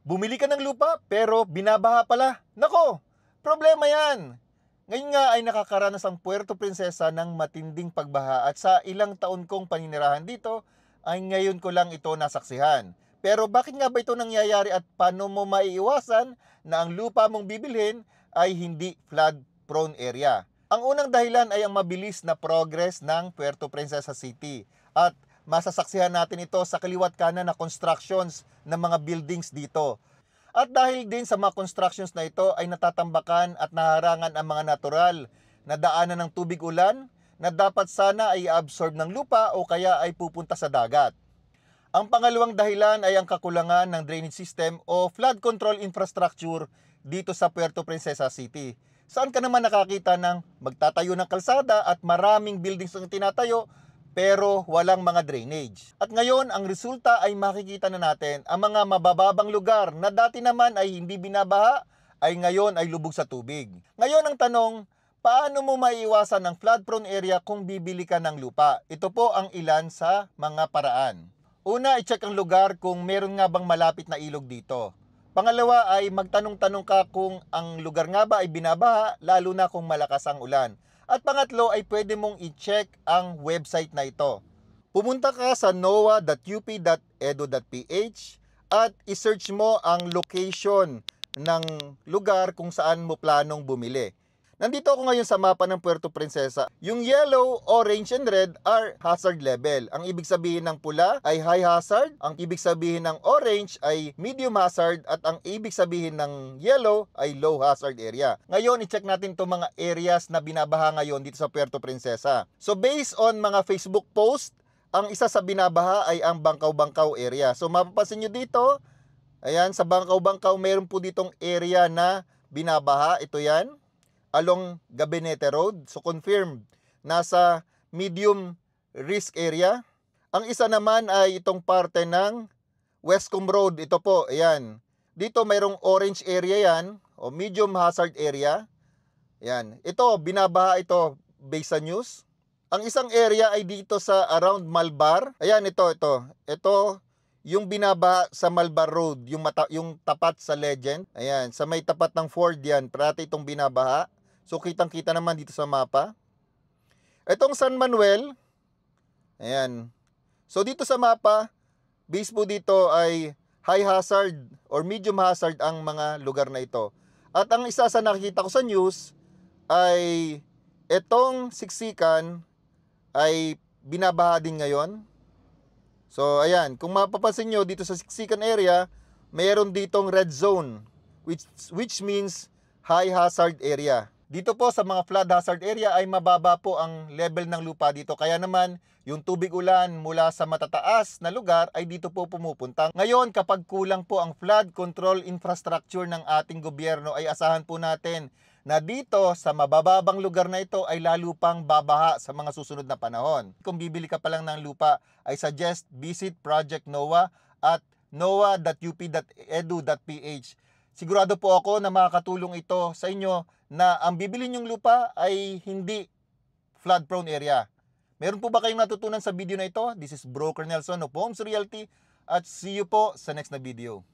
Bumili ka ng lupa pero binabaha pala. Nako, problema yan. Ngayon nga ay nakakaranas ang Puerto Princesa ng matinding pagbaha at sa ilang taon kong paninirahan dito ay ngayon ko lang ito nasaksihan. Pero bakit nga ba ito nangyayari at paano mo maiiwasan na ang lupa mong bibilhin ay hindi flood prone area? Ang unang dahilan ay ang mabilis na progress ng Puerto Princesa City at masasaksihan natin ito sa kaliwat kanan na constructions ng mga buildings dito. At dahil din sa mga constructions na ito ay natatambakan at naharangan ang mga natural na daanan ng tubig ulan na dapat sana ay absorb ng lupa o kaya ay pupunta sa dagat. Ang pangalawang dahilan ay ang kakulangan ng drainage system o flood control infrastructure dito sa Puerto Princesa City. Saan ka naman nakakita ng magtatayo ng kalsada at maraming buildings ang tinatayo pero walang mga drainage. At ngayon, ang resulta ay makikita na natin ang mga mabababang lugar na dati naman ay hindi binabaha, ay ngayon ay lubog sa tubig. Ngayon ang tanong, paano mo maiiwasan ang flood-prone area kung bibili ka ng lupa? Ito po ang ilan sa mga paraan. Una, i-check ang lugar kung meron nga bang malapit na ilog dito. Pangalawa ay magtanong-tanong ka kung ang lugar nga ba ay binabaha, lalo na kung malakas ang ulan. At pangatlo ay pwede mong i-check ang website na ito. Pumunta ka sa noa.up.edu.ph at i-search mo ang location ng lugar kung saan mo planong bumili. Nandito ako ngayon sa mapa ng Puerto Princesa. Yung yellow, orange, and red are hazard level. Ang ibig sabihin ng pula ay high hazard, ang ibig sabihin ng orange ay medium hazard, at ang ibig sabihin ng yellow ay low hazard area. Ngayon, i-check natin itong mga areas na binabaha ngayon dito sa Puerto Princesa. So based on mga Facebook post, ang isa sa binabaha ay ang Bangkaw-Bangkaw area. So mapapansin nyo dito, ayan, sa Bangkaw-Bangkaw meron po ditong area na binabaha. Ito yan, along Gabinete Road. So confirmed, nasa medium risk area. Ang isa naman ay itong parte ng Westcomb Road. Ito po, ayan. Dito mayroong orange area yan, o medium hazard area. Ayan. Ito, binabaha ito based sa news. Ang isang area ay dito sa around Malbar. Ayan, ito. Ito, yung binabaha sa Malbar Road, yung tapat sa Legend. Ayan, sa may tapat ng Ford yan, parati itong binabaha. So kitang-kita naman dito sa mapa. Itong San Manuel, ayan. So dito sa mapa, base po dito ay high hazard or medium hazard ang mga lugar na ito. At ang isa sa nakikita ko sa news ay itong Siksikan ay binabaha din ngayon. So ayan, kung mapapansin nyo dito sa Siksikan area, mayroon ditong red zone, which means high hazard area. Dito po sa mga flood hazard area ay mababa po ang level ng lupa dito. Kaya naman yung tubig ulan mula sa matataas na lugar ay dito po pumupunta. Ngayon, kapag kulang po ang flood control infrastructure ng ating gobyerno, ay asahan po natin na dito sa mabababang lugar na ito ay lalo pang babaha sa mga susunod na panahon. Kung bibili ka pa lang ng lupa, I suggest visit Project NOAA at noa.up.edu.ph. Sigurado po ako na makakatulong ito sa inyo na ang bibili nyong lupa ay hindi flood-prone area. Meron po ba kayong natutunan sa video na ito? This is Broker Nelson of Homes Realty at see you po sa next na video.